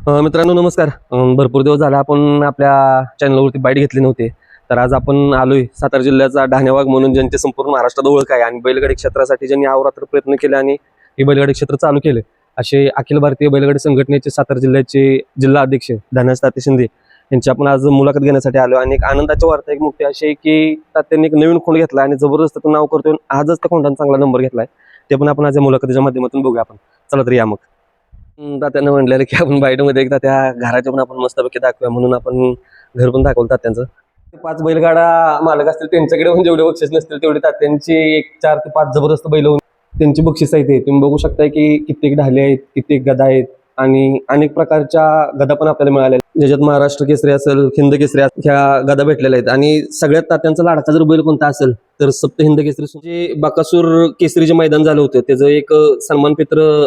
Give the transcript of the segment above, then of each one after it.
मित्रांनो नमस्कार. भरपूर दिवस झाला आपण आपल्या चॅनलवरती बाईट घेतली नव्हती. तर आज आपण आलोय सातारा जिल्ह्याचा ढाणेवाग म्हणून ज्यांची संपूर्ण महाराष्ट्रात ओळख आहे आणि बैलगाडी क्षेत्रासाठी ज्यांनी अहोरात्र प्रयत्न केले आणि हे बैलगाडी क्षेत्र चालू केले असे अखिल भारतीय बैलगाडी संघटनेचे सातारा जिल्ह्याचे जिल्हा अध्यक्ष धनाज तात्या शिंदे यांची आपण आज मुलाखत घेण्यासाठी आलो. आणि एक आनंदाची वार्ता एक मोठी अशी आहे की तात्यांनी एक नवीन खोंड घेतला आणि जबरदस्त तो नाव करतोय. आजच त्या खोंडाने चांगला नंबर घेतलाय. ते पण आपण आज या मुलाखतीच्या माध्यमातून बघूया. आपण चला तर या मग. तात्यानं म्हणलेलं की आपण बाईटमध्ये एकदा त्या घराच्या पण आपण मस्तपैकी दाखवूया म्हणून आपण घर पण दाखवलं तात्यांचं. 5 बैलगाडा मालक असतील त्यांच्याकडे पण जेवढे बक्षीस नसतील तेवढे तात्यांची 4 ते 5 जबरदस्त बैल होऊन त्यांची बक्षीस आहेत. तुम्ही बघू शकताय की कित्येक ढाले आहेत, कित्येक गदा आहेत आणि अनेक प्रकारच्या गदा पण आपल्याला मिळाल्या, ज्याच्यात महाराष्ट्र केसरी असेल, हिंद केसरी ह्या गदा भेटलेल्या आहेत. आणि सगळ्यात तात्यांचा लाडका जर बैल कोणता असेल तर सप्त हिंद केसरी जे बकासूर केसरी जे मैदान झालं होतं त्याचं एक सन्मानपत्र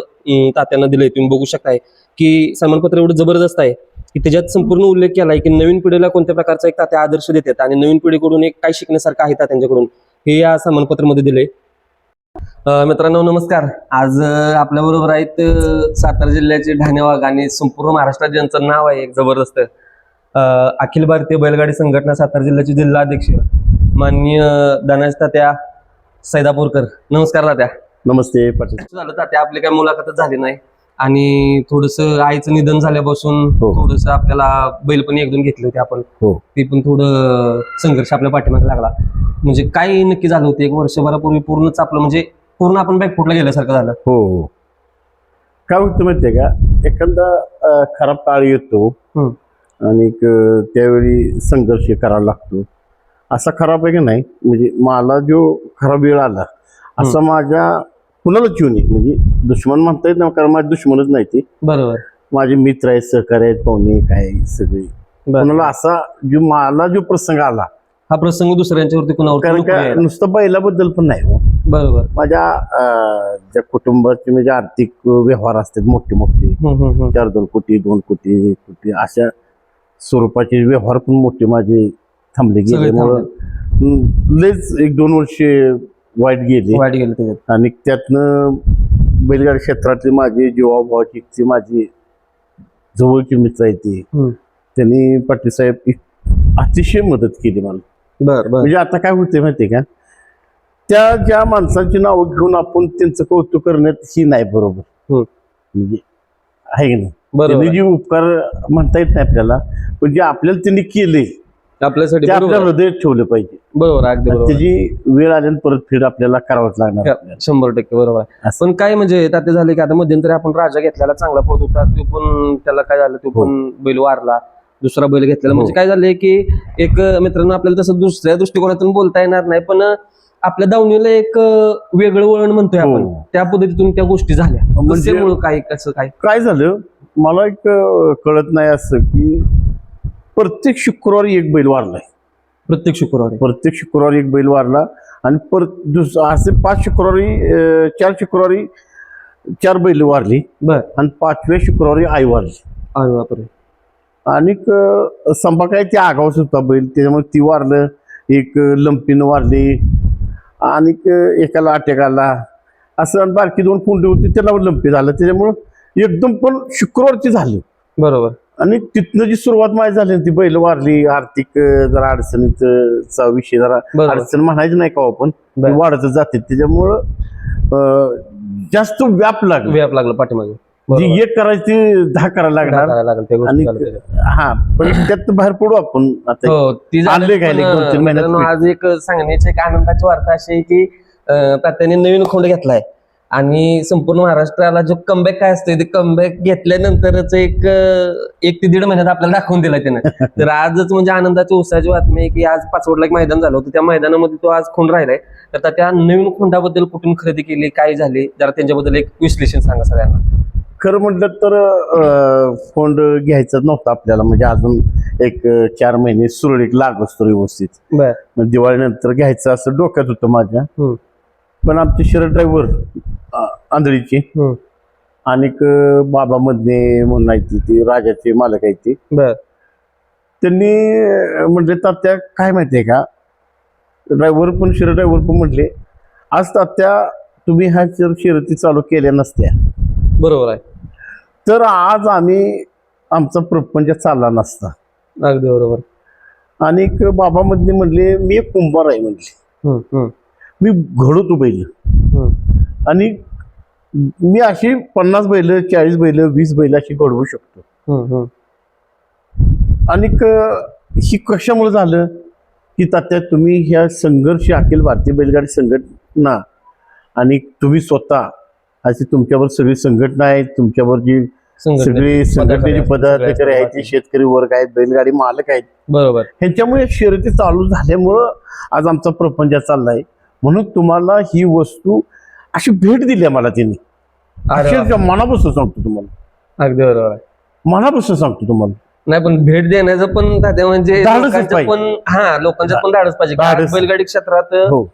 तात्यांना दिलंय. तुम्ही बघू शकताय की सन्मानपत्र एवढं जबरदस्त आहे की त्याच्यात संपूर्ण उल्लेख केलाय की नवीन पिढीला कोणत्या प्रकारचा एक तात्या आदर्श देतात आणि नवीन पिढीकडून एक काय शिकण्यासारखं आहे तात्यांच्याकडून हे या सन्मानपत्रामध्ये दिलंय. मित्रांनो नमस्कार. आज आपल्या बरोबर आहेत सातारा जिल्ह्याचे ढाणेवाग आणि संपूर्ण महाराष्ट्रात ज्यांचं नाव आहे एक जबरदस्त अखिल भारतीय बैलगाडी संघटना सातारा जिल्ह्याचे जिल्हा अध्यक्ष माननीय धनाज तात्या सैदापूरकर. नमस्कार तात्या. नमस्ते पाटील. झालं तात्या आपली काही मुलाखतच झाली नाही आणि थोडस आईचं निधन झाल्यापासून थोडस आपल्याला बैल पण 1-2 घेतले होते आपण. ते पण थोडं संघर्ष आपल्या पाठीमागे लागला. म्हणजे काय नक्की झालं होतं? 1 वर्षभरापूर्वी पूर्णच आपलं म्हणजे पूर्ण आपण बॅकफुटला गेल्यासारखं झालं. हो. काय होतं माहितीये का, एखादा खराब काळ येतो आणि त्यावेळी संघर्ष करावा लागतो. असा खराब आहे की नाही, म्हणजे मला जो खराब वेळ आला असा माझ्या कुणालाच येऊ नये. म्हणजे दुश्मन म्हणता येत ना, कारण माझे दुश्मनच नाही ते. बरोबर. माझे मित्र आहेत, सहकारी आहेत, पाहुणे काय सगळे. कुणाला असा जो मला जो प्रसंग आला हा प्रसंग दुसऱ्यांच्यावरती कुणावर कारण का नुसतं बैलाबद्दल पण नाही. बरोबर. माझ्या ज्या कुटुंबाचे म्हणजे आर्थिक व्यवहार असतात मोठे मोठे 4-2 कोटी 2 कोटी 1 कोटी अशा स्वरूपाचे व्यवहार पण मोठे माझे थांबले गेल्यामुळं लयच 1-2 वर्ष वाईट गेले. आणि त्यातनं बैलगाडी क्षेत्रातले माझे जीवाभावाची माझी जवळची मित्र आहेत ते त्यांनी पाटील साहेब अतिशय मदत केली मला. म्हणजे आता काय होते माहितीये का, त्या ज्या माणसांची नावं घेऊन आपण त्यांचं कौतुक करण्यात ही नाही बरोबर. म्हणजे आहे की नाही, त्यांनी जे उपकार म्हणता येत नाही आपल्याला, पण जे आपल्याला त्यांनी केले आपल्यासाठी आपल्या हृदयात ठेवलं पाहिजे. बरोबर. अगदी बरोबर. त्याची वेळ आल्यानंतर परत फेड आपल्याला करावंच लागणार. 100% बरोबर आहे. पण काय म्हणजे ताते झाले की आता मध्यंतरी आपण राजा घेतलेला चांगला पळत होता, तो पण त्याला काय झालं, तो पण बैल वारला, दुसरा बैल घेतलेला. म्हणजे काय झालंय की एक मित्रांनो आपल्याला तसं दुसऱ्या दृष्टिकोनातून बोलता येणार नाही, पण आपल्या दावणीला एक वेगळं वळण म्हणतोय आपण, त्या पद्धतीतून त्या गोष्टी झाल्या. म्हणजे काय कसं काय झालं मला एक कळत नाही असं की प्रत्येक शुक्रवारी एक बैल वारलाय. प्रत्येक शुक्रवारी एक बैल वारला आणि परत असे 5 शुक्रवारी 4 शुक्रवारी 4 बैल वारली आणि 5व्या शुक्रवारी आई वारली. आणि संभा ते आगावच होता बैल, त्याच्यामुळे ती वारलं. एक लंपीनं वारली आणि एकाला अटॅक आला असं. बारकी 2 कुंडी होती त्याला लंपी झालं, त्याच्यामुळं एकदम पण शुक्रवारची झाली. बरोबर. आणि तिथनं जी सुरुवात माझी झाली ती बैल वारली. आर्थिक जरा अडचणीचा विषय, जरा अडचण म्हणायची नाही का आपण, वाढतच जाते. त्याच्यामुळं जास्त व्याप लागला पाठीमागे. एक करायची 10 करायला लागणार. आणि हा पण त्यात बाहेर पडू आपण आता. आज एक सांगण्याची एक आनंदाची वार्ता अशी आहे की तात्याने नवीन खोंड घेतलाय आणि संपूर्ण महाराष्ट्राला जो कमबॅक काय असतोय ते कमबॅक घेतल्यानंतरच एक ते 1.5 महिन्यात आपल्याला दाखवून दिलाय त्यानं. तर आजच म्हणजे आनंदाची उत्साहाची बातमी आहे की आज पाचवडला एक मैदान झालं होतं, त्या मैदानामध्ये तो आज खोंड राहिलाय. तर त्या नवीन खोंडाबद्दल कुठून खरेदी केली, काय झाली, जरा त्यांच्याबद्दल एक विश्लेषण सांगा सगळ्यांना. खरं म्हटलं तर खोंड घ्यायचं नव्हतं आपल्याला, म्हणजे अजून एक 4 महिने सुरळीत लागतो व्यवस्थित. दिवाळीनंतर घ्यायचं असं डोक्यात होतं माझ्या. पण आमचे शरद ड्रायव्हर आंधळीचे आणि बाबा मधने म्हणून आहे ती राजाचे मालक आहे ते, त्यांनी म्हटले तात्या काय माहितीये का, ड्रायव्हर पण शरद ड्रायव्हर पण म्हटले आज तात्या तुम्ही ह्या शर्यती चालू केल्या नसत्या. बरोबर आहे. तर आज आम्ही आमचा प्रपंच चालला नसता. अगदी बरोबर. आणि एक बाबा मधले म्हणले मी एक कुंभार आहे म्हणले, मी घडवतो बैल. आणि मी अशी 50 बैल 40 बैल 20 बैल अशी घडवू शकतो. आणि ही कशामुळे झालं की तात्या तुम्ही ह्या संघर्ष अखिल भारतीय बैलगाडी संघटना आणि तुम्ही स्वतः अशी तुमच्यावर सगळी संघटना आहे, तुमच्यावर जी सगळी संघटनेचे पदाधिकारी आहेत, ते शेतकरी वर्ग आहेत, बैलगाडी मालक आहेत, बरोबर, ह्यांच्यामुळे शर्यती चालू झाल्यामुळं आज आमचा प्रपंच चाललाय. म्हणून तुम्हाला ही वस्तू अशी भेट दिली आहे मला त्यांनी. अक्षरशः मनापासून सांगतो तुम्हाला, अगदी बरोबर आहे. मनापासून सांगतो तुम्हाला. नाही पण भेट देण्याचं पण तात्या म्हणजे धाडसच लोकांचं पाहिजे. पण लोकांचं पण धाडस पाहिजे. धाडस. बैलगाडी क्षेत्रात हो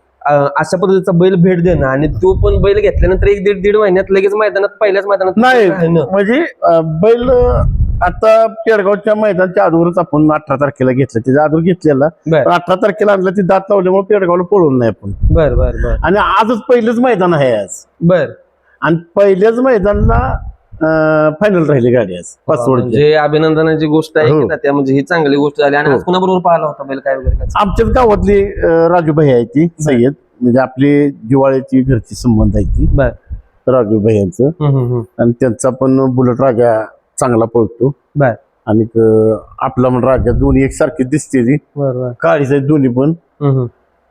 अशा पद्धतीचा बैल भेट देणं आणि तो पण बैल घेतल्यानंतर 1-1.5 महिन्यात लगेच मैदानात पहिल्याच मैदानात नाही राहणं. म्हणजे बैल आता पेडगावच्या मैदानाच्या अगोदरच आपण 18 तारखेला घेतलं, त्याच्या अगोदर घेतलेला. बर 18 तारखेला आणलं, ती दात लावल्यामुळे पेडगावला पळवलं नाही आपण. बर बर बर आणि आजच पहिलंच मैदान आहे आज. बर. आणि पहिल्याच मैदानाला फायनल राहिली गाडी आज पाचवडची. म्हणजे अभिनंदनाची गोष्ट आहे हो. की तात्या, म्हणजे ही चांगली गोष्ट झाली. आणि हो. आज कुणाबरोबर पाहिला होता बैल काय वगैरे काय? आमच्याच गावातली राजूभाई आहे ती सय्यद, म्हणजे आपली जिवाळ्याची घरची संबंध आहे ती बर राजूभाई यांचं. आणि त्यांचा पण बुलेट राजा चांगला पळतो. बर आणि आपला पण राजा दोन्ही एकसारखी दिसते ती, बर बर. काळीच आहे दोन्ही पण.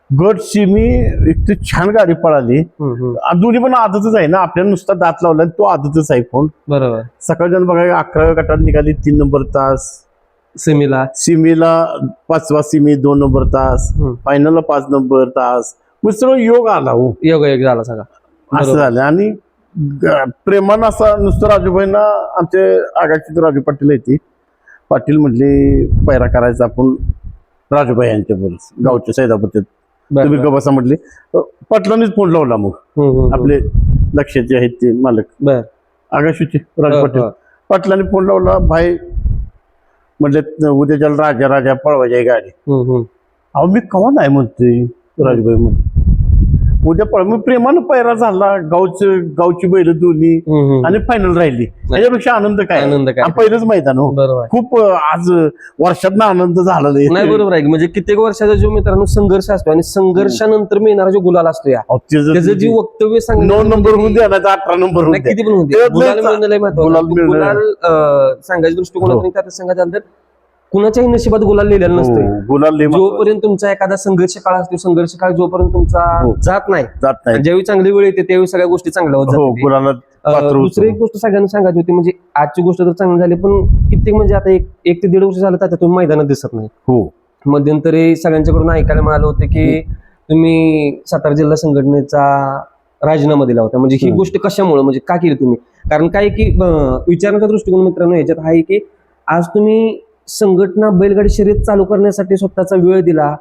गटची मी इतकी छान गाडी पळाली. आणि दोन्ही पण आदतच आहे ना, आपल्याला नुसता दात लावला तो आदतच आहे फोन. बरोबर. सकाळी जण बघा 11व्या गटात निघाली 3 नंबर तास, सेमीला सिमीला 5वा सिमी 2 नंबर तास, फायनलला 5 नंबर तास. मग सगळं योग आला हो, योग एक झाला सगळा. असं झालं. आणि प्रेमानं असा नुसतं राजूभाईंना आमचे आगाची राजू पाटील आहे ती पाटील म्हटले पैरा करायचा आपण राजूभाई यांच्या बरोबर गावच्या सैदापतीत, तुम्ही गबासा म्हटले. पाटलांनीच फोन लावला. मग आपले लक्षाचे आहेत ते मालक बर आगाशीचे राजू पाटील, पाटलांनी फोन लावला. भाई म्हटले उद्याच्याला राजा राजा पळवायची आहे गाडी. अहो मी कवा नाही म्हणतोय राजूभाई म्हणते उद्या पळ. मग प्रेमानं पैरा झाला, गावची बैल दोन्ही आणि फायनल राहिली. त्याच्यापेक्षा आनंद काय, आनंद काय. पहिलंच मैदान हो. बरोबर. खूप आज वर्षात आनंद झाला नाही बरोबर आहे. म्हणजे कित्येक वर्षाचा जो मित्रांनो संघर्ष असतो आणि संघर्षानंतर मिळणारा जो गुलाल असतो, या त्याचं जे वक्तव्य 9 नंबर होऊन द्या ना 18 नंबर होऊन किती पण होते, गुलाल मिळणं लय महत्त्वाचं. गुलाल मिळणं. गुलाल सांगायच्या दृष्टिकोनातून त्यात सांगायचं झालं तर कुणाच्याही नशिबात गुलाल लिहिलेला नसतो. गुलाल लय महत्त्वाचं. जोपर्यंत तुमचा एखादा संघर्ष काळ असतो, संघर्ष काळ जोपर्यंत तुमचा जात नाही, जात नाही. ज्यावेळी चांगली वेळ येते त्यावेळी सगळ्या गोष्टी चांगल्या होत हो जातात. गुलाला पात्र होतो. दुसरी एक गोष्ट सगळ्यांना सांगायची होती, म्हणजे आजची गोष्ट तर चांगली झाली, पण कित्येक म्हणजे आता 1 ते 1.5 वर्ष झालं तर तुम्ही मैदानात दिसत नाही. हो मध्यंतरी सगळ्यांच्याकडून ऐकायला मिळालं होतं की तुम्ही सातारा जिल्हा संघटनेचा राजीनामा दिला होता. म्हणजे ही गोष्ट कशामुळे, म्हणजे का केली तुम्ही? कारण काय की विचारण्याचा दृष्टिकोन मित्रांनो याच्यात आहे की आज तुम्ही संघटना बैलगाडी शर्यत चालू करण्यासाठी स्वतःचा वेळ दिला,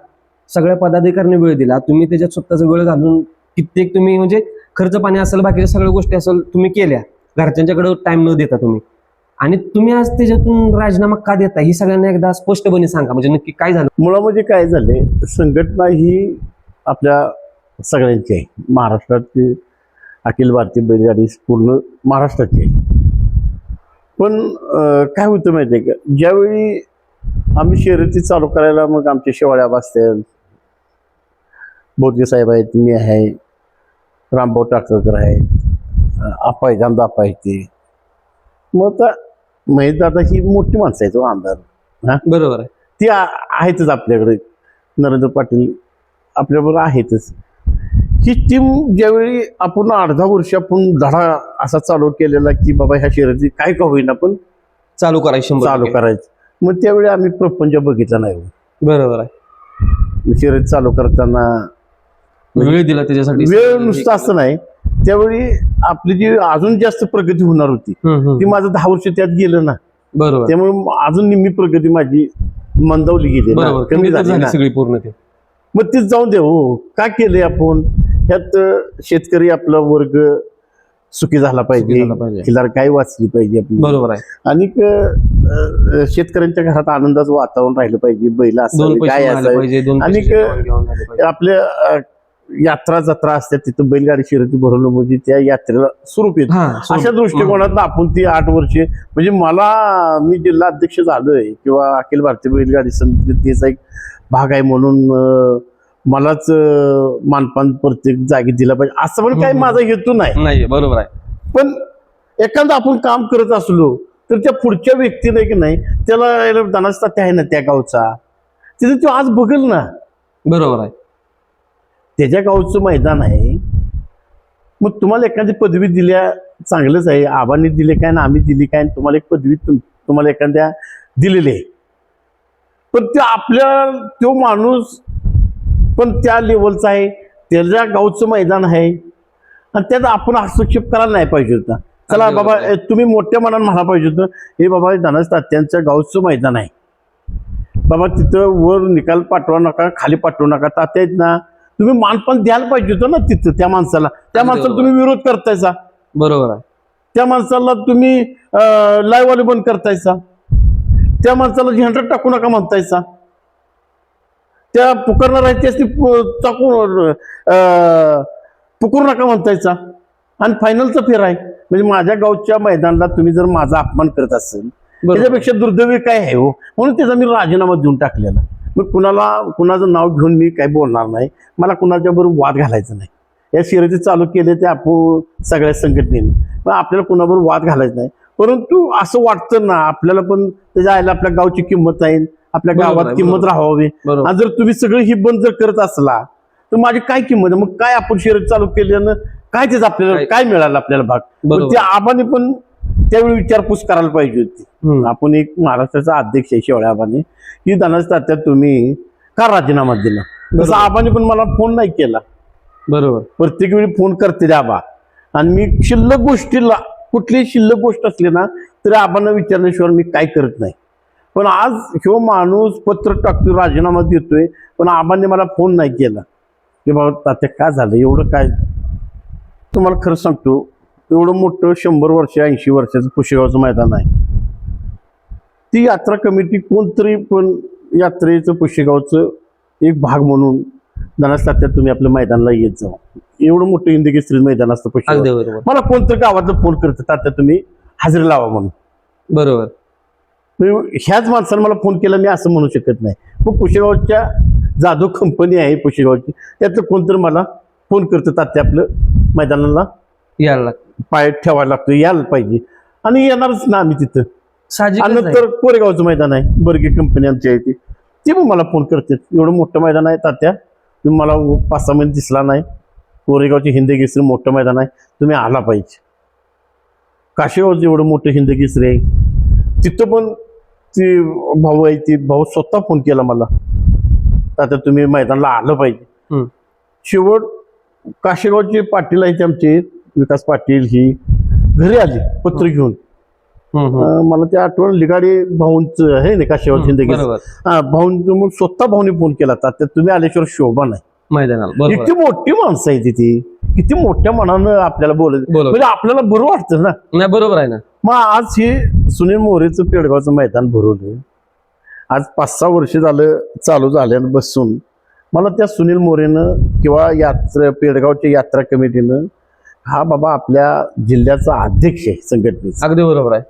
सगळ्या पदाधिकाऱ्यांनी वेळ दिला, तुम्ही त्याच्यात स्वतःचा वेळ घालून कित्येक तुम्ही म्हणजे खर्च पाणी असेल, बाकीच्या सगळ्या गोष्टी असेल तुम्ही केल्या, घरच्यांच्याकडे टाइम न देता तुम्ही, आणि तुम्ही आज त्याच्यातून राजीनामा का देता ही सगळ्यांना एकदा स्पष्टपणे सांगा. म्हणजे नक्की काय झालं? मुळामध्ये काय झाले, संघटना ही आपल्या सगळ्यांची आहे, महाराष्ट्राची अखिल भारतीय बैलगाडी पूर्ण महाराष्ट्राची आहे. पण काय होतं माहिती आहे का, ज्यावेळी आम्ही शर्यती चालू करायला मग आमचे शेवाळ्या असतील, बोधगे साहेब आहेत, मी आहे, रामभाऊ टाकरकर आहेत, आपा आहेत, आमदा आपा आहेत ते. मग आता महेश दादा ही मोठी माणसं आहेत, आमदार हा बरोबर आहे, ती आहेतच आपल्याकडे. नरेंद्र पाटील आपल्याबरोबर आहेतच. ही टीम ज्यावेळी आपण 8-10 वर्ष आपण धडा असा चालू केलेला की बाबा ह्या शर्यती काय का होईना पण चालू करायची, चालू करायचं, मग त्यावेळी आम्ही प्रपंच बघितला नाही. बरोबर आहे. शर्यत चालू करताना वेळ दिला त्याच्यासाठी, वेळ नुसतं असं नाही, त्यावेळी आपली जी अजून जास्त प्रगती होणार होती ती माझं 10 वर्ष त्यात गेलं ना. बरोबर. त्यामुळे अजून निम्मी प्रगती माझी मंदावली गेली ना, बरोबर, कमी झाली ना. सगळी पूर्ण ते. मग तीच जाऊन दे हो, का केलंय आपण ह्यात शेतकरी आपला वर्ग सुखी झाला पाहिजे, खिलार काय वाचली पाहिजे आपली. बरोबर आहे. आणि शेतकऱ्यांच्या घरात आनंदाचं वातावरण राहिलं पाहिजे, बैल असावी, गाय असावी. आणि आपल्या यात्रा जत्रा असतात तिथं बैलगाडी शर्यती भरवलं म्हणजे त्या यात्रेला स्वरूप येतं. अशा दृष्टिकोनात आपण ती 8 वर्षे म्हणजे मी जिल्हा अध्यक्ष झालोय किंवा अखिल भारतीय बैलगाडी संघटनेचा एक भाग आहे म्हणून मलाच मानपान प्रत्येक जागी दिला पाहिजे असं पण काही माझा हेतू नाही. बरोबर आहे. पण एखादं आपण काम करत असलो तर त्या पुढच्या व्यक्तीने की नाही त्याला धनास्ता आहे ना त्या गावचा तिथे तो आज बघल ना. बरोबर आहे. त्याच्या गावचं मैदान आहे. मग तुम्हाला एखादी पदवी दिल्या चांगलंच आहे. आबांनी दिले काय ना आम्ही दिली काय तुम्हाला एक पदवी तुम्हाला एखाद्या दिलेली आहे. पण तो माणूस पण त्या लेवलचा आहे. त्याच्या गावचं मैदान आहे आणि त्यात आपण हस्तक्षेप करायला नाही पाहिजे होता. चला बाबा तुम्ही मोठ्या मनानं म्हणा पाहिजे होतं हे बाबा धनास तात्यांच्या गावचं मैदान आहे बाबा तिथं वर निकाल पाठवा नका खाली पाठवू नका. तात्या आहेत ना तुम्ही मानपान द्यायला पाहिजे होतं ना तिथं त्या माणसाला तुम्ही विरोध करतायचा. बरोबर आहे. त्या माणसाला तुम्ही लाईव्हवाले बंद करतायचा. त्या माणसाला झेंडा टाकू नका म्हणतायचा. त्या पुकारणार आहे त्याची पुकरू नका म्हणतायचा. आणि फायनलचा फेर आहे म्हणजे माझ्या गावच्या मैदानाला तुम्ही जर माझा अपमान करत असेल त्याच्यापेक्षा दुर्दैवी काय आहे हो. म्हणून त्याचा मी राजीनामा देऊन टाकलेला. मग कुणाचं नाव घेऊन मी काही बोलणार नाही. मला कुणाच्या बरोबर वाद घालायचा नाही. या शर्यती चालू केले ते आपण सगळ्या संघटनेने पण आपल्याला कुणाबरोबर वाद घालायचा नाही. परंतु असं वाटतं ना आपल्याला पण त्याच्या आईला आपल्या गावची किंमत आहे आपल्या गावात किंमत राहावी. आणि जर तुम्ही सगळं ही बंद जर करत असला तर माझी काय किंमत आहे. मग काय आपण शर्यत चालू केल्यानं काय त्याचं आपल्याला काय मिळालं आपल्याला भाग. त्या आबाने पण त्यावेळी विचारपूस करायला पाहिजे होती. आपण एक महाराष्ट्राचा अध्यक्ष आहे शेवळ्या आबाने की धनास तात्या तुम्ही का राजीनामा दिला. तसं आबाने पण मला फोन नाही केला. बरोबर. प्रत्येक वेळी फोन करते रे आबा आणि मी शिल्लक गोष्टीला कुठलीही शिल्लक गोष्ट असली ना तरी आबांना विचारल्याशिवाय मी काय करत नाही. पण आज ह्यो माणूस पत्र टाकतो राजीनामा देतोय पण आबांनी मला फोन नाही केला की बाबा तात्या काय झालं एवढं काय. तुम्हाला खरं सांगतो एवढं मोठं 100 वर्ष 80 वर्षाचं पुशेगावचं मैदान आहे. ती यात्रा कमिटी कोणतरी पण यात्रेचं पुशेगावचं एक भाग म्हणून धनास तात्या तुम्ही आपल्या मैदानाला येत जाऊ. एवढं मोठं हिंदकेसरी मैदान असतं पुशेगाव. मला कोणतरी गावातलं फोन करतं तात्या तुम्ही हजेरी लावा म्हणून. बरोबर. ह्याच माणसाने मला फोन केला मी असं म्हणू शकत नाही. मग पुशेगावच्या जाधव कंपनी आहे पुशेगावची त्यातलं कोणतरी मला फोन करतं तात्या आपलं मैदानाला यायला पाय ठेवायला लागतो यायला पाहिजे आणि येणारच ना आम्ही तिथं. आणि नंतर कोरेगावचं मैदान आहे बर्गे कंपनी आमची आहे ती पण मला फोन करते एवढं मोठं मैदान आहे तात्या तुम्ही मला 5-6 महिने दिसला नाही. कोरेगावची हिंदकेसरी मोठं मैदान आहे तुम्ही आला पाहिजे. काशेगावचं एवढं मोठं हिंदकेसरी आहे तिथं पण ती भाऊ आहे ती भाऊ स्वतः फोन केला मला तात्या तुम्ही मैदानाला आलं पाहिजे. शेवट काशेगावचे पाटील आहेत आमचे विकास पाटील ही घरी आली पत्र घेऊन. मला ते आठवण लिगाडे भाऊंचं आहे ना काशेगाव हिंदकेसरी भाऊंचं मग स्वतः भाऊने फोन केला तात्या तुम्ही आल्याशिवाय शोभा नाही मैदानाला. किती मोठी माणसं आहे ती किती मोठ्या मनानं आपल्याला बोलत म्हणजे आपल्याला बरं वाटतं ना. बरोबर आहे ना. मग आज हे सुनील मोरेचं पेडगावचं मैदान भरवलं. आज 5-6 वर्ष झालं चालू झाल्यानं बसून मला त्या सुनील मोरेनं किंवा पेडगावच्या यात्रा कमिटीनं हा बाबा आपल्या जिल्ह्याचा अध्यक्ष आहे संघटनेचा. अगदी बरोबर आहे.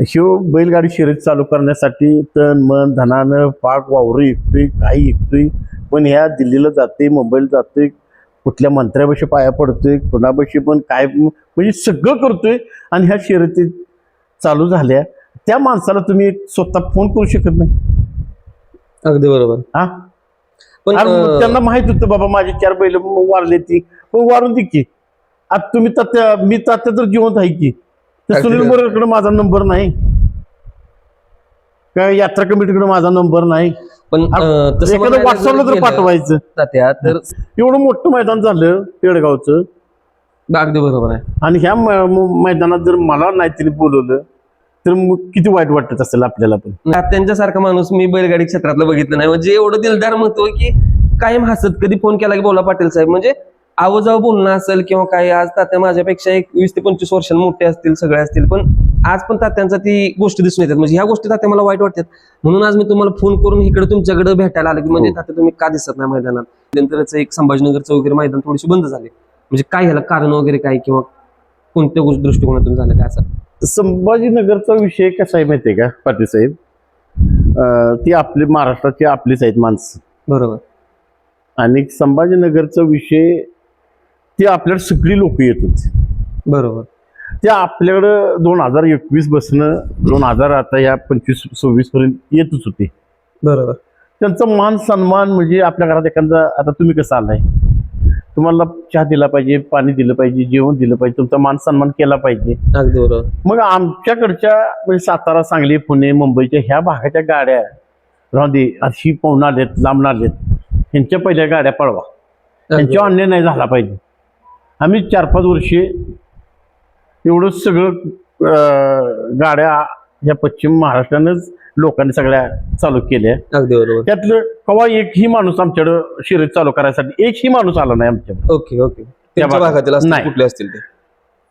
ह्यो बैलगाडी शर्यत चालू करण्यासाठी तन मन धनानं पाक वावर ऐकतोय काही ऐकतोय पण ह्या दिल्लीला जाते मुंबईला जातोय कुठल्या मंत्र्यापाशी पाया पडतोय कुणापाशी पण काय म्हणजे सगळं करतोय. आणि ह्या शर्यती चालू झाल्या त्या माणसाला तुम्ही स्वतः फोन करू शकत नाही. अगदी बरोबर. हा पण त्यांना माहित होतं बाबा माझी 4 बैल वारले ती पण वारून दे की आता तुम्ही मी तात्या तर जिवंत आहे की सुनील मोरेकडे माझा नंबर नाही काय यात्रा कमिटीकडे माझा नंबर नाही. पण एखादं व्हॉट्सअपला तर पाठवायचं तात्या तर एवढं मोठं मैदान झालं पेडगावचं. अगदी बरोबर आहे. आणि ह्या मैदानात जर मला नाही तरी बोलवलं तर किती वाईट वाटत असेल आपल्याला पण. त्यांच्यासारखा माणूस मी बैलगाडी क्षेत्रातलं बघितलं नाही म्हणजे एवढं दिलदार म्हणतो की कायम हसत कधी फोन केला की बोला पाटील साहेब म्हणजे आवाजावर बोलणं असेल किंवा काय. आज तात्या माझ्यापेक्षा 20 ते 25 वर्षांनी मोठे असतील सगळे असतील पण आज पण तात्यांचा ती गोष्टी दिसून येतात. म्हणजे ह्या गोष्टी तात्या मला वाईट वाटतात, म्हणून आज मी तुम्हाला फोन करून इकडे तुमच्याकडे भेटायला आलो की म्हणजे तात्या तुम्ही का दिसत नाही मैदानात. नंतरच एक संभाजीनगरचं वगैरे मैदान थोडीशी बंद झाले, म्हणजे काय ह्याला कारण वगैरे काय किंवा कोणत्या दृष्टिकोनातून झालं काय असं? संभाजीनगरचा विषय कसा आहे माहितीये का पाटील साहेब, ती आपली महाराष्ट्राची आपलीच आहेत माणसं. बरोबर. आणि संभाजीनगरचा विषय ते आपल्याकडे सगळी लोक येत होती. बरोबर. ते आपल्याकडं 2021 बसणं 2000 आता या 25-26 पर्यंत येतच होते. बरोबर. त्यांचा मान सन्मान म्हणजे आपल्या घरात एखादा, आता तुम्ही कसं आलाय, तुम्हाला चहा दिला पाहिजे, पाणी दिलं पाहिजे, जेवण दिलं पाहिजे, तुमचा मान सन्मान केला पाहिजे. अगदी बरोबर. मग आमच्याकडच्या म्हणजे सातारा, सांगली, पुणे, मुंबईच्या ह्या भागाच्या गाड्या राहू दे, अशी पाहुणा आलेत, लांब आलेत, ह्यांच्या पहिल्या गाड्या पळवा, त्यांच्या अन्याय नाही झाला पाहिजे. आम्ही 4-5 वर्षे एवढं सगळं गाड्या ह्या पश्चिम महाराष्ट्रानंच लोकांनी सगळ्या चालू केल्या. अगदी बरोबर. त्यातलं कवा एकही माणूस आमच्याकडं शर्यत चालू करायसाठी एकही माणूस आला नाही आमच्याकडे. Okay okay. त्यांच्या भागातील असतील, नाही. कुठले असतील ते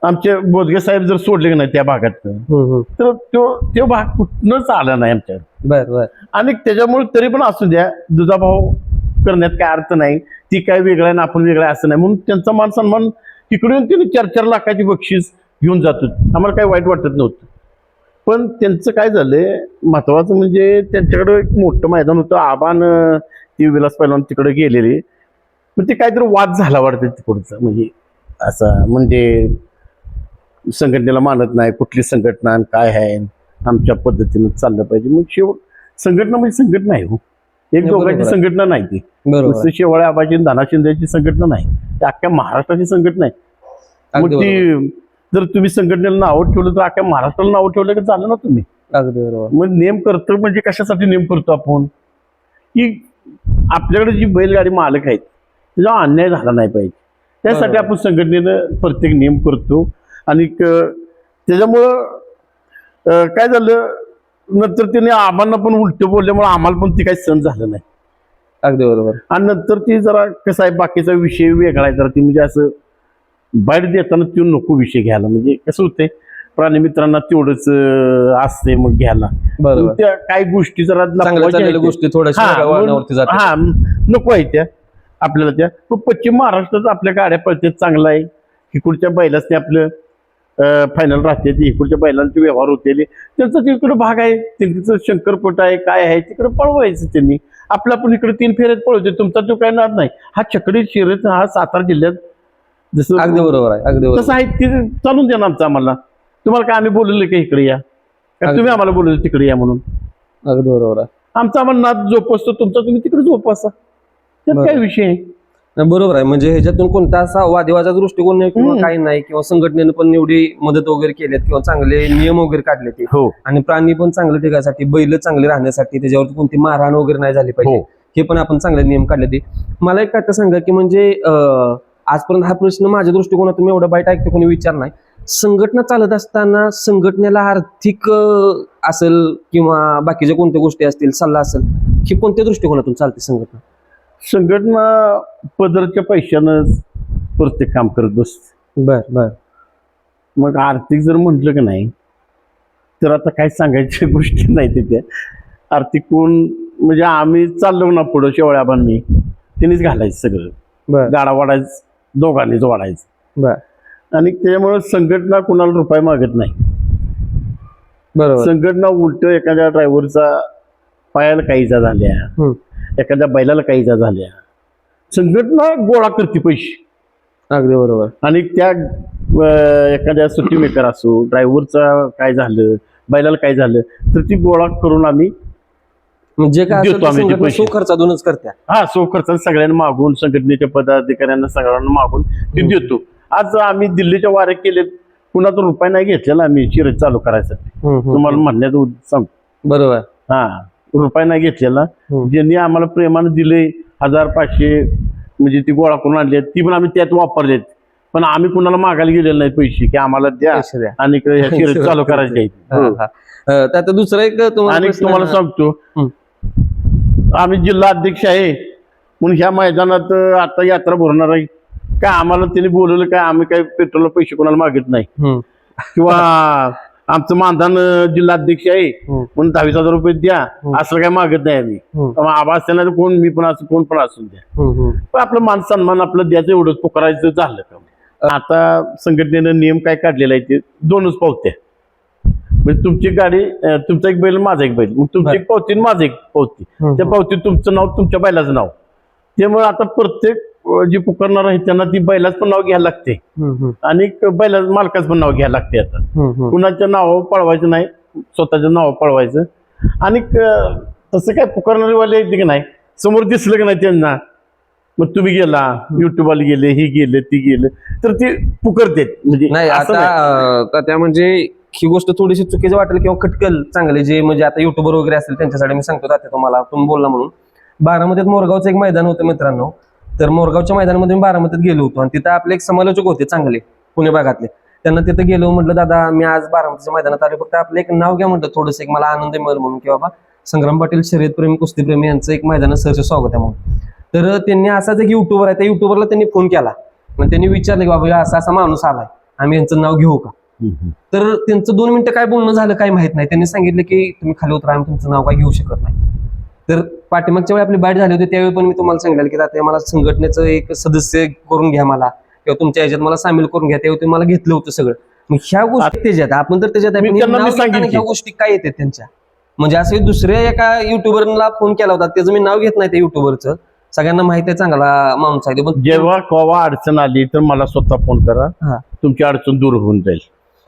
आमचे बोदगे साहेब जर सोडले नाही त्या भागात तर तो भाग कुठनंच आला नाही आमच्याकडे. बर बर. आणि त्याच्यामुळे तरी पण असू द्या, दुजाभाव करण्यात काय अर्थ नाही, ती काय वेगळं आहे ना आपण वेगळं आहे असं नाही, म्हणून त्यांचा मान सन्मान तिकडून त्यांनी 4-4 लाखाची बक्षीस घेऊन जातो. आम्हाला काही वाईट वाटत नव्हतं. पण त्यांचं काय झालंय महत्वाचं म्हणजे त्यांच्याकडे एक मोठं मैदान होतं, आबान ती विलास पैलवान तिकडे गेलेले, पण ते काहीतरी वाद झाला वाटतं तिकडचा, म्हणजे असं म्हणजे संघटनेला मानत नाही, कुठली संघटना काय आहे, आमच्या पद्धतीनं चाललं पाहिजे. मग संघटना म्हणजे संघटना आहे हो, एक दोघांची संघटना नाही ती. नुसतं शेवाळे आबाची धना शिंदेची संघटना नाही, ती अख्ख्या महाराष्ट्राची संघटना आहे. मग ती जर तुम्ही संघटनेला नाव ठेवलं तर अख्ख्या महाराष्ट्राला नाव ठेवलं की झालं ना तुम्ही. अगदी बरोबर. मग नेम करतो म्हणजे कशासाठी नेम करतो आपण, की आपल्याकडे जी बैलगाडी मालक आहेत त्याचा अन्याय झाला नाही पाहिजे, त्यासाठी आपण संघटनेनं प्रत्येक नेम करतो. आणि त्याच्यामुळं काय झालं, नंतर त्याने आम्हाला पण उलट बोलल्यामुळे आम्हाला पण ती काही सहन झालं नाही. अगदी बरोबर. आणि नंतर ती जरा कसं आहे, बाकीचा विषय वेगळा आहे जरा, ती म्हणजे असं बाहेर देताना तो नको विषय घ्यायला, म्हणजे कसं होतंय प्राणी मित्रांना तेवढंच असते मग घ्यायला. बरोबर. त्या काही गोष्टी जरा गोष्टी थोड्याशा हा नको आहे त्या आपल्याला. त्या पण पश्चिम महाराष्ट्रात आपल्या गाड्या पळतात, चांगला आहे. इकडच्या बैलाच आपलं फायनल राहते, इकडच्या बैलांचे व्यवहार होते, त्यांचा तिकडे भाग आहे, त्यांचं शंकरपट आहे, काय आहे तिकडे पळवायचं त्यांनी. आपलं आपण इकडे 3 फेऱ्यात पळवते, तुमचा तो काय नाद नाही. हा छकडी शर्यत हा सातारा जिल्ह्यात जसं अगदी बरोबर आहे, अगदी बरोबर. तसं आहे ते चालून द्या ना आमचं. आम्हाला तुम्हाला काय आम्ही बोललेलं का इकडे या, का तुम्ही आम्हाला बोलले तिकडे या म्हणून? अगदी बरोबर आहे. आमचा आम्हाला नाद जोपासतो, तुमचा तुम्ही तिकडे जोपासा, त्यात काय विषय आहे. बरोबर आहे. म्हणजे ह्याच्यातून कोणता असा वादिवाचा दृष्टिकोन नाही किंवा काही नाही, किंवा संघटनेनं पण एवढी मदत वगैरे केल्यात किंवा चांगले नियम वगैरे काढले ते, आणि प्राणी पण चांगले टिकायसाठी, बैल चांगले राहण्यासाठी, त्याच्यावरती कोणती मारहाण वगैरे नाही झाली पाहिजे, हे पण आपण चांगले नियम काढले ते. मला एक काय सांगा की म्हणजे आजपर्यंत हा प्रश्न माझ्या दृष्टिकोनातून मी एवढा बाईट ऐकतो कोणी विचार नाही, संघटना चालत असताना संघटनेला आर्थिक असेल किंवा बाकीच्या कोणत्या गोष्टी असतील, सल्ला असेल, ही कोणत्या दृष्टिकोनातून चालते संघटना? संघटना पदरच्या पैशानं प्रत्येक काम करत बसते. बर बर. मग आर्थिक जर म्हटलं की नाही तर आता काय सांगायच्या गोष्टी नाही तिथे. आर्थिक कोण म्हणजे आम्ही चाललो ना पुढं, शेवळ्याबांनी त्यांनीच घालायचं सगळं, गाडा वाढायचं, दोघांनीच वाढायचं. बर. आणि त्यामुळे संघटना कुणाला रुपये मागत नाही. बरोबर. संघटना उलट एखाद्या ड्रायव्हरचा पायाला काही इजा झाल्या, एखाद्या बैलाला काही इजा झाल्या, संघटना गोळा करते पैसे. अगदी बरोबर. आणि त्या एखाद्या सुट्टी मेकर असो, ड्रायव्हरचा काय झालं, बैलाला काय झालं तर ती गोळा करून आम्ही म्हणजे काय सो खर्चातूनच करत्या. हा, सो खर्च सगळ्यांना मागून, संघटनेच्या पदाधिकाऱ्यांना सगळ्यांना मागून ते देतो. आज आम्ही दिल्लीच्या वारे केले, कुणाचा रुपये नाही घेतलेला आम्ही शर्यत चालू करायसाठी, तुम्हाला म्हणण्याचं सांगतो. बरोबर. हा, रुपये नाही घेतलेला, ज्यांनी आम्हाला प्रेमानं दिले 1500 म्हणजे ती गोळा करून आणली, ती पण आम्ही त्यात वापरलेत. पण आम्ही कुणाला मागायला गेलेलं नाही पैसे की आम्हाला द्या आणि शर्यत चालू करायची आहे. त्यात दुसरं एक तुम्हाला सांगतो, आम्ही जिल्हा अध्यक्ष आहे म्हणून ह्या मैदानात आता यात्रा भरणार आहे काय, आम्हाला त्यांनी बोलवलं काय, आम्ही काय पेट्रोलला पैसे कोणाला मागित नाही किंवा आमचं मानधन जिल्हाध्यक्ष आहे म्हणून 10,000 रुपये द्या असं काय मागत नाही आम्ही. आबा असताना कोण मी पण असं कोण पण असून द्या, पण आपलं मान सन्मान आपलं द्यायचं एवढंच पुकारायचं झालं का. आता संघटनेनं नियम काय काढलेला आहे ते 2च पावत्या, म्हणजे तुमची गाडी तुमचा एक बैल माझा एक बैल, मग तुमची एक पावती आणि माझं एक पावती, त्या पावतीत तुमचं नाव तुमच्या बैलाचं नाव. त्यामुळे आता प्रत्येक जे पुकारणार आहे त्यांना ती बैलाच पण नाव घ्यायला लागते आणि बैला मालकाच पण नाव घ्यायला लागते. आता कुणाच्या नावावर पळवायचं नाही, स्वतःच्या नावावर पळवायचं. आणि तसं काय पुकारणारे वाले येते की नाही, समोर दिसलं की नाही त्यांना, मग तुम्ही गेला युट्यूबला गेले, ही गेले ती गेले तर ते पुकारते. म्हणजे नाही आता त्या म्हणजे ही गोष्ट थोडीशी चुकीची वाटेल किंवा खटकल चांगले जे म्हणजे आता युट्यूबर वगैरे असतील त्यांच्यासाठी मी सांगतो जाते तुम्हाला, तुम्ही बोलला म्हणून. बारामतीत मोरगावचं एक मैदान होतं मित्रांनो, तर मोरगावच्या मैदानामध्ये मी बारामतीत गेलो होतो आणि तिथं आपले एक समालोचक होते चांगले पुणे भागातले. त्यांना तिथं गेलो, म्हटलं दादा मी आज बारामतीच्या मैदानात आलो, फक्त आपलं एक नाव घ्या म्हटलं थोडंसं, एक मला आनंद मिळेल म्हणून, की बाबा संग्राम पाटील शर्यतप्रेमी कुस्तीप्रेमी यांचं एक मैदानात सहर्ष स्वागत आहे म्हणून. तर त्यांनी असाच एक युट्यूबर आहे, त्या युट्यूबरला त्यांनी फोन केला आणि त्यांनी विचारलं की बाबा असा असा माणूस आलाय, आम्ही यांचं नाव घेऊ का. तर त्यांचं 2 मिनिटं काय बोलणं झालं काय माहित नाही, त्यांनी सांगितलं की तुम्ही खाली उतरा, आम्ही तुमचं नाव काय घेऊ शकत नाही. तर पाठीमागच्या वेळी आपली बाईट झाली होती त्यावेळी पण मी तुम्हाला सांगितलं की आता मला संघटनेचं एक सदस्य करून घ्या मला, किंवा तुमच्या ह्याच्यात मला सामील करून घ्या, त्यावेळी तुम्ही मला घेतलं होतं सगळं. मग ह्या गोष्टी त्याच्यात आपण तर त्याच्यात ह्या गोष्टी काय येतात त्यांच्या, म्हणजे असे दुसऱ्या एका युट्यूबरला फोन केला होता, त्याचं मी नाव घेत नाही त्या युट्यूबरचं, सगळ्यांना माहिती आहे चांगला माणूस आहे. पण जेव्हा केव्हा अडचण आली तर मला स्वतः फोन करा, तुमची अडचण दूर होऊन जाईल.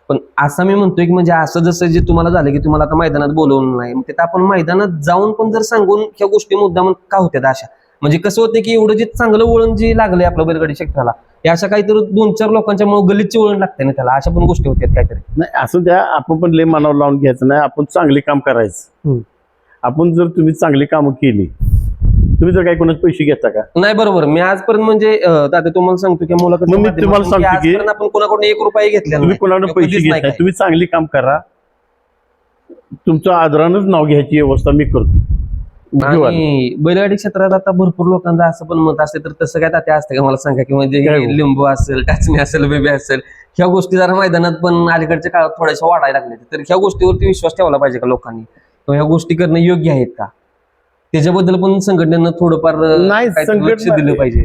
पण असं मी म्हणतोय की म्हणजे असं जसं जे तुम्हाला झालं की तुम्हाला आता मैदानात बोलवून नाही, मग तिथं आपण मैदानात जाऊन पण जर सांगून ह्या गोष्टी मुद्दाम का होत्यात अशा, म्हणजे कसं होतं की एवढं जे चांगलं वळण जे लागलंय आपल्या बैलगाडी क्षेत्राला, अशा काहीतरी 2-4 लोकांच्या मुळे गलिच्छ वळण लागते ना त्याला, अशा पण गोष्टी होत्यात काहीतरी. नाही असं द्या, आपण पण लय मनावर लावून घ्यायचं नाही, आपण चांगले काम करायचं. आपण जर तुम्ही चांगली कामं केली, तुम्ही जर काही कोणाचे पैसे घेता का? नाही बरोबर, मी आजपर्यंत म्हणजे दादा तुम्हाला सांगतो की तुम्हाला सांगतो की आपण कोणाकडून 1 रुपया घेतला तुम्ही कोणाकडे पैसे घेत नाही, तुम्ही चांगली काम करा, तुमचं आदरानच नाव घ्यायची व्यवस्था मी करतो. आणि बैलगाडी क्षेत्रात आता भरपूर लोकांचं असं पण मत असते, तर तसं काय तात्या असतं का मला सांगा, की म्हणजे लिंबू असेल, टाचणी असेल, बेबी असेल, ह्या गोष्टी जरा मैदानात पण अलीकडच्या काळात थोड्याशा वाढायला लागल्या, तर ह्या गोष्टीवरती विश्वास ठेवला पाहिजे का लोकांनी, किंवा ह्या गोष्टी करणं योग्य आहेत का, त्याच्याबद्दल पण संघटनेनं थोडंफार लक्ष दिलं पाहिजे.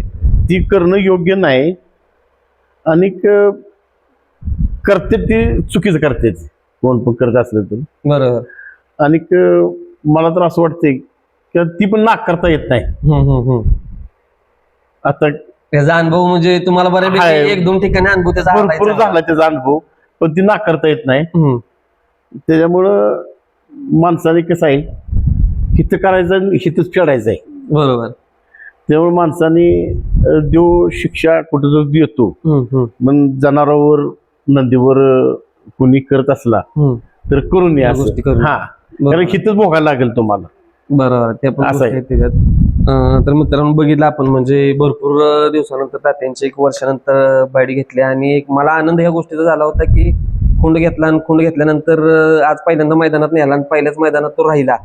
ती करणं योग्य नाही आणि करते ती चुकीचं करते, कोण पण करत असलं तर बरोबर. आणि मला तर असं वाटतंय की ती पण नाकारता येत नाही. आता त्याचा अनुभव म्हणजे तुम्हाला बऱ्यापैकी 1-2 ठिकाणी अनुभव त्याचा भरपूर झाला त्याचा अनुभव, पण ती नाकारता येत नाही. त्याच्यामुळं माणसाने कसं आहे, हित करायचं हितच फेडायचं आहे. बरोबर. त्यामुळे माणसाने जो शिक्षा कुठं जर देतो, मग जनावरांवर नंदीवर कोणी करत असला तर करून या, हा कारण हितच भोगायला लागेल तुम्हाला. बरोबर, ते पण त्याच्यात. तर मित्रांनो बघितलं आपण म्हणजे भरपूर दिवसानंतर तात्यांची 1 वर्षानंतर बाईट घेतली, आणि एक मला आनंद ह्या गोष्टीचा झाला होता की खुंड घेतला, आणि खुंड घेतल्यानंतर आज पहिल्यांदा मैदानात नेला आणि पहिल्याच मैदानात तो राहिला.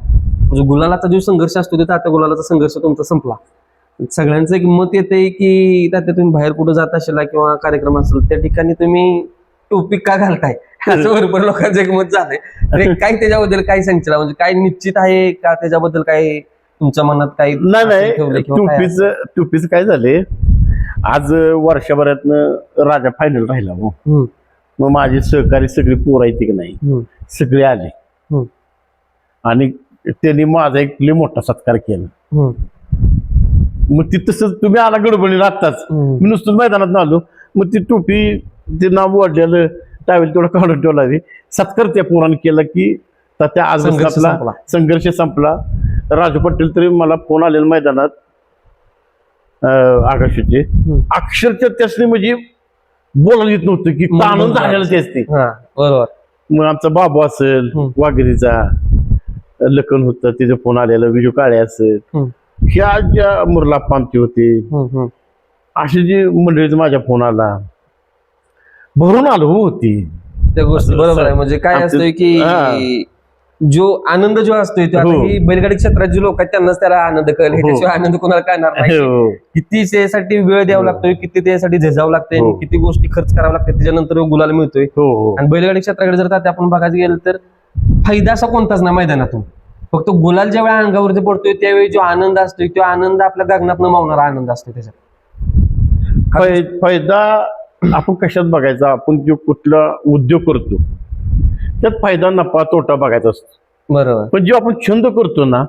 म्हणजे गुलालाचा जो संघर्ष असतो तो तात्या गुलालाचा संघर्ष तुमचा संपला. सगळ्यांचं एक मत येते की तात्या तुम्ही बाहेर कुठं जात असेल किंवा कार्यक्रम असेल त्या ठिकाणी तुम्ही टोपी का घालताय, असं भरपूर लोकांचं एक मत झालंय. काय त्याच्याबद्दल काय सांगशील, म्हणजे काय निश्चित आहे का त्याच्याबद्दल काय तुमच्या मनात काही नाही? टोपीचं काय झाले, आज वर्षभरातनं राजा फायनल राहिला, मग माझे सहकारी सगळी पोरं आहेत की नाही सगळे आले आणि त्यांनी माझा एक लय मोठा सत्कार केला. मग ती तसंच तुम्ही आला गडबडीला आत्ताच, मी नुसतंच मैदानात आलो, मग ती टोपी ते नाव वाढलेलं टावेल तेवढं काढून ठेवला, सत्कार त्या पोरानं केला की त्या आज आपला संघर्ष संपला. राजू पाटील तरी मला फोन आलेला मैदानात आकाशाचे, अक्षरशः त्यासनी म्हणजे बोलायला येत नव्हतं की ताणून झालेलं तेच ते. बरोबर. मग आमचा बाबू असेल वाघेरीचा लखन होतं, तिचं फोन आलेलं, विजू काळे असेल, ह्या ज्या मुरलाप्पा आमची होती, अशी जी मंडळीचा माझ्या फोन आला, भरून आलो होती त्या गोष्टी. बरोबर आहे, म्हणजे काय असतंय की जो आनंद जो असतोय तो आता हो. ही बैलगाडी क्षेत्रात जे लोक आहेत त्यांनाच त्याला आनंद कळेल, ह्याच्याशिवाय आनंद कोणाला कळणार नाही. हो. किती त्यासाठी वेळ द्यावा लागतोय, किती त्यासाठी झेजावं लागतंय, हो. किती गोष्टी खर्च करावं लागतात, त्याच्यानंतर गुलाल मिळतोय. हो. आणि बैलगाडी क्षेत्राकडे जर आता आपण बघायला गेलं तर फायदा असा कोणताच ना मैदानातून, फक्त गुलाल ज्या वेळा अंगावरती पडतोय त्यावेळी जो आनंद असतोय तो आनंद आपल्या गगनात न मावणारा आनंद असतो त्याच्यात. फायदा आपण कशात बघायचा, आपण जो कुठला उद्योग करतो त्यात फायदा नफा तोटा बघायचा असतो. बरोबर, पण जो आपण छंद करतो ना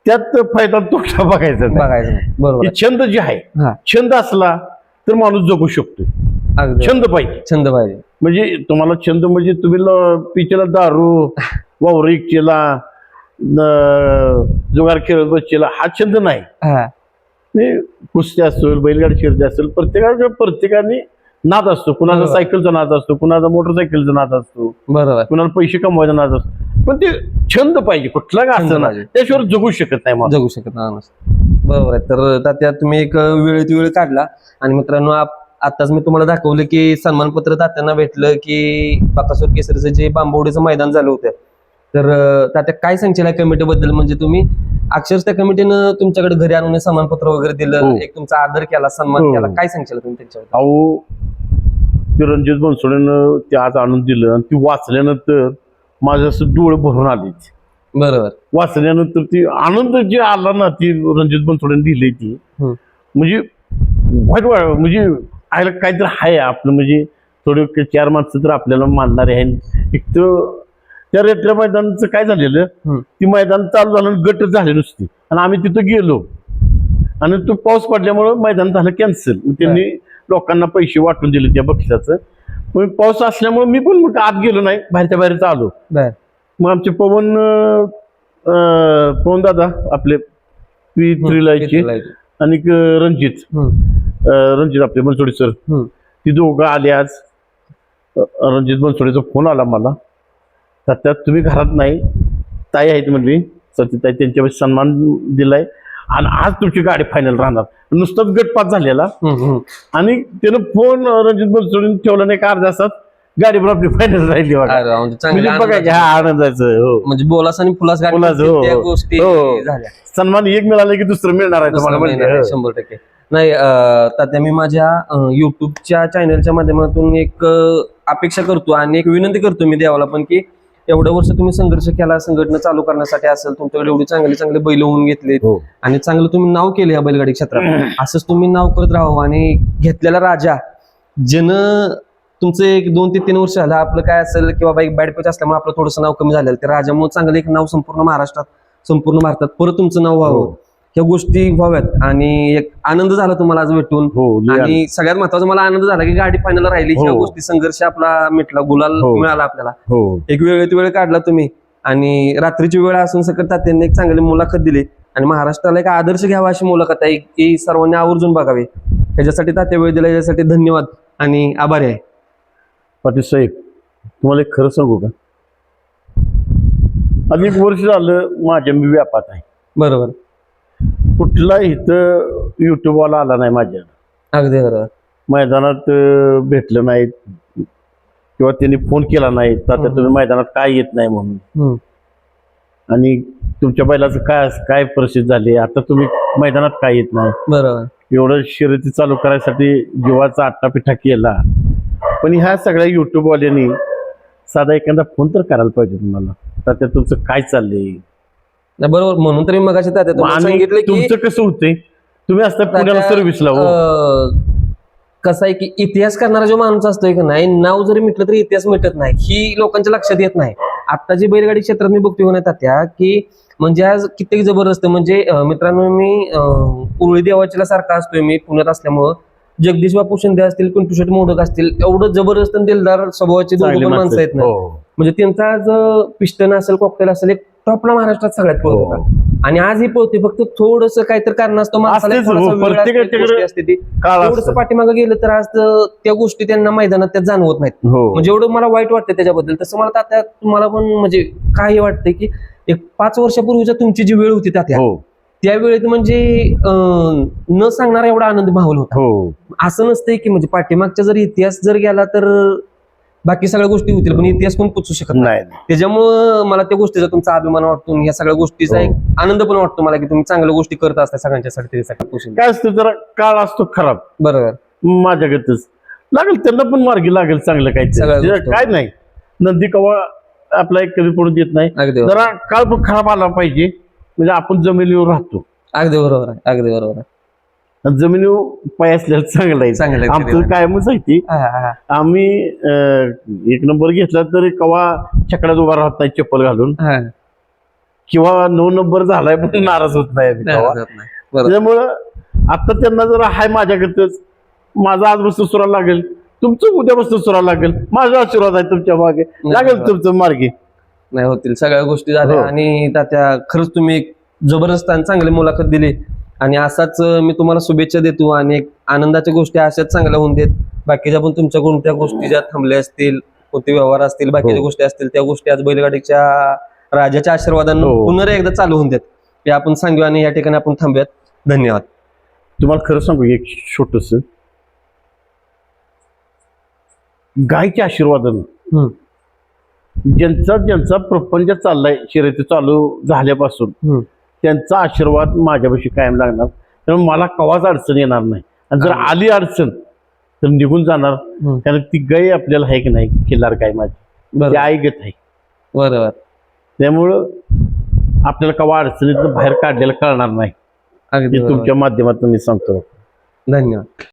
त्यात फायदा तोटा बघायचा नाही. बघायचं नाही. बरोबर हे छंद जे आहे, हा. छंद असला तर माणूस जगू शकतो. अगदी छंद पाहिजे. छंद पाहिजे. म्हणजे तुम्हाला छंद म्हणजे तुम्ही पिचेला दारू वावर इकचेला जुगार खेळत बसचेला हा छंद नाही. हा. ते कुस्ती असेल, बैलगाडी शर्यती असेल, प्रत्येकाने नाद असतो. कुणाचा बरोबर. सायकलचा नाद असतो, कुणाचा मोटरसायकलचा नाद असतो, बरोबर, कुणाला पैसे कमवायचा नाद असतो. पण ते छंद पाहिजे कुठला का छंद असं ना, पाहिजे. त्याशिवाय जगू शकत नाही माणूस. जगू शकत नाही माणूस. बरोबर आहे. तर तात्या तुम्ही एक वेळेत वेळ काढला आणि मित्रांनो आताच मी तुम्हाला दाखवलं की सन्मानपत्र तात्यांना भेटलं की बाकासूर केसरीचं जे बांबवडीचं मैदान झालं होतं. तर तात्या काय सांगशील कमिटीबद्दल? म्हणजे तुम्ही अक्षरशः त्या कमिटीनं तुमच्याकडे घरी आणून सन्मानपत्र वगैरे दिलं, हो. एक तुमचा आदर केला, सन्मान हो. केला, काय सांगशील तुम्ही त्यांच्याबद्दल? अहो ते रणजित बनसोडेनं ते आज आणून दिलं आणि ती वाचल्यानंतर माझं असं डोळे भरून आले. बरोबर, वाचल्यानंतर ती आनंद जे आला ना, ती रणजित बनसोडेनं दिली ती म्हणजे म्हणजे आयला काहीतरी आहे आपलं. म्हणजे थोडे 4 माणसं तर आपल्याला मानणारे आहे. एक तर त्या रेटल्या मैदानाचं काय झालेलं, ती मैदान चालू झालं गट झाले नुसती आणि आम्ही तिथं गेलो आणि तो पाऊस पडल्यामुळं मैदान झालं कॅन्सल. त्यांनी लोकांना पैसे वाटून दिले त्या बक्षिसाचं. मग पाऊस असल्यामुळे मी पण मग आत गेलो नाही, बाहेरच्या बाहेरच आलो. मग आमचे पवन दादा आपले P3 आणि रणजित आपले बनसोडे सर, ती दोघं आले आज. रणजित बनसोडेचा फोन आला मला, त्यात तुम्ही घरात नाही, ताई आहेत म्हणली सतीताई, त्यांच्या सन्मान दिलाय आणि आज तुमची गाडी फायनल राहणार. नुसताच गटपात झालेला आणि त्यानं फोन रणजित बनसोडे ठेवला नाही का अर्ध्या तासात गाडी पण आपली फायनल राहिली. म्हणजे बघा की हा आनंदाचं. हो, म्हणजे बोलास आणि फुलास हो. गोष्टी हो. झाल्या. सन्मान एक मिळाला की दुसरं मिळणार आहे तुम्हाला. म्हणजे 100% नाही. तात्या मी माझ्या युट्यूबच्या चॅनलच्या माध्यमातून एक अपेक्षा करतो आणि एक विनंती करतो मी देवाला पण की एवढं वर्ष तुम्ही संघर्ष केला संघटना चालू करण्यासाठी असेल, तुमच्याकडे एवढी चांगले बैल होऊन घेतले हो. आणि चांगलं तुम्ही नाव केलं या बैलगाडी क्षेत्रात. असंच तुम्ही नाव करत राहावं आणि घेतलेला राजा ज्यानं तुमचं एक 2 ते 3 वर्ष झालं आपलं काय असेल किंवा बाईक बॅड पॅच असल्यामुळे आपलं थोडंसं नाव कमी झालेलं, त्या राजामुळे चांगलं एक नाव संपूर्ण महाराष्ट्रात संपूर्ण भारतात परत तुमचं नाव व्हावं, ह्या गोष्टी व्हाव्यात. आणि एक आनंद झाला तुम्हाला आज भेटून. आणि सगळ्यात महत्वाचा मला आनंद झाला की गाडी फायनल राहिली, ह्या गोष्टी संघर्ष आपला मिटला, गुलाल मिळाला आपल्याला. एक वेळेत वेळ काढला तुम्ही आणि रात्रीची वेळ असून सकट तात्यांनी एक चांगली मुलाखत दिली आणि महाराष्ट्राला एक आदर्श घ्यावा अशी मुलाखत आहे की सर्वांनी आवर्जून बघावी. ह्याच्यासाठी तात्या वेळ दिला, याच्यासाठी धन्यवाद आणि आभारी आहे. पाटील साहेब तुम्हाला एक खरं सांगू का, अधिक वर्ष झालं माझ्या मी व्यापात आहे. बरोबर, कुठला इथं युट्यूबवाला आला नाही माझ्या. अगदी बरोबर. मैदानात भेटलं नाहीत किंवा त्यांनी फोन केला नाही तर तुम्ही मैदानात काय येत नाही म्हणून. आणि तुमच्या बैलाचं काय परिस्थिती झाली, आता तुम्ही मैदानात काय येत नाही. बरोबर, एवढं शर्यती चालू करायसाठी जीवाचा आट्टापिठा केला. पण ह्या सगळ्या युट्यूबवाल्यांनी साधा एखादा फोन तर करायला पाहिजे तुम्हाला, तर तुमचं काय चाललंय. बरोबर, म्हणून तरी मगाशी तात्या सांगितलं की तुमचं कसं होतंय, तुम्ही असता पुण्याला सर्व्हिसला. कसं आहे की इतिहास करणारा जो माणूस असतोय की नाही, नाव जरी मिटलं तरी इतिहास मिटत नाही, ही लोकांच्या लक्षात येत नाही. आत्ताची बैलगाडी क्षेत्रात मी बघतोय ना तात्या की म्हणजे आज कित्येक जबरदस्त. म्हणजे मित्रांनो मी उरळी देवाचीला सारखा असतोय मी पुण्यात असल्यामुळं. जगदीश बापू शिंदे असतील, पिंटू शेट मोडक असतील, एवढं जबरदस्त दिलदार स्वभावाचे दोन माणसं आहेत ना. म्हणजे त्यांचा आज पिस्टन असेल, कॉकटेल असेल, एक टॉपला महाराष्ट्रात सगळ्यात पळत होता आणि आज ही पळते. फक्त थोडंसं काहीतरी कारण असतं माणसाला, असते ती थोडंसं पाठीमागं गेलं तर आज त्या गोष्टी त्यांना मैदानात त्या जाणवत नाहीत. म्हणजे एवढं मला वाईट वाटतं त्याच्याबद्दल. तसं मला तात्या तुम्हाला पण म्हणजे काही वाटतंय की एक 5 वर्षापूर्वीच्या तुमची जी वेळ होती तात्या, त्या वेळेत म्हणजे न सांगणारा एवढा आनंद माहोल होता. असं नसतंय की म्हणजे पाठीमागचा जर इतिहास जर गेला तर बाकी सगळ्या गोष्टी होतील पण इतिहास कोण पुसू शकत नाही. नाही त्याच्यामुळं मला त्या गोष्टीचा तुमचा अभिमान वाटतो आणि ह्या सगळ्या गोष्टीचा एक आनंद पण वाटतो मला की तुम्ही चांगल्या गोष्टी करत असता सगळ्यांच्यासाठी त्याच्यासाठी पुसून. काय असतं जरा काळ असतो खराब बरोबर. माझ्याकडच लागेल त्यांना पण मार्गी लागेल चांगलं सगळ्या काही गोष्टी. काय नाही नंदी कवा आपला एक कमी पडून देत नाही. अगदी जरा काळ पण खराब आला पाहिजे म्हणजे आपण जमिनीवर राहतो. अगदी बरोबर आहे. अगदी बरोबर आहे. आणि जमिनीवर पाय असलेलं चांगलं चांगलं आहे. आहे. आमचं कायमच आहे ती. हा, हा, हा. आम्ही एक नंबर घेतला तरी कवा छकड्यात उभा राहत नाही चप्पल घालून हा. किंवा 9 नंबर झालाय पण नाराज होत नाही आम्ही कवा. नाराज होत नाही. बरोबर. त्यामुळं आता त्यांना जरा हाय माझ्याकडच माझा आज बसून सुरा लागेल तुमचं उद्या बसून सुरा लागेल माझा आशीर्वाद आहे तुमच्या मागे लागेल तुमचं मार्गी. नाही होतील सगळ्या गोष्टी झाल्या हो. आणि तात्या खरंच तुम्ही एक जबरदस्त आणि चांगली मुलाखत दिली आणि असाच मी तुम्हाला शुभेच्छा देतो आणि एक आनंदाच्या गोष्टी अशाच चांगल्या होऊन देत. बाकीच्या पण तुमच्या कोणत्या गोष्टी ज्या थांबल्या असतील कोणते व्यवहार असतील बाकीच्या हो. गोष्टी असतील त्या गोष्टी आज बैलगाडीच्या राजाच्या आशीर्वादानं हो. पुन्हा एकदा चालू होऊन देत हे आपण सांगू आणि या ठिकाणी आपण थांबूयात. धन्यवाद. तुम्हाला खरं सांगू एक छोटस गायच्या आशीर्वादानं हम्म. ज्यांचा प्रपंच चाललाय शर्यती चालू झाल्यापासून हम्म. त्यांचा आशीर्वाद माझ्यापाशी कायम लागणार त्यामुळे मला कवाच अडचण येणार नाही आणि जर आली अडचण तर निघून जाणार. कारण ती गाय आपल्याला आहे की नाही खिल्लार गाय माझी ती बरोबर. ऐकत आहे बरोबर. त्यामुळं आपल्याला कवा अडचणीत बाहेर काढलेलं कळणार नाही अगदी हे बरोबर. तुमच्या माध्यमातून मी सांगतो. धन्यवाद.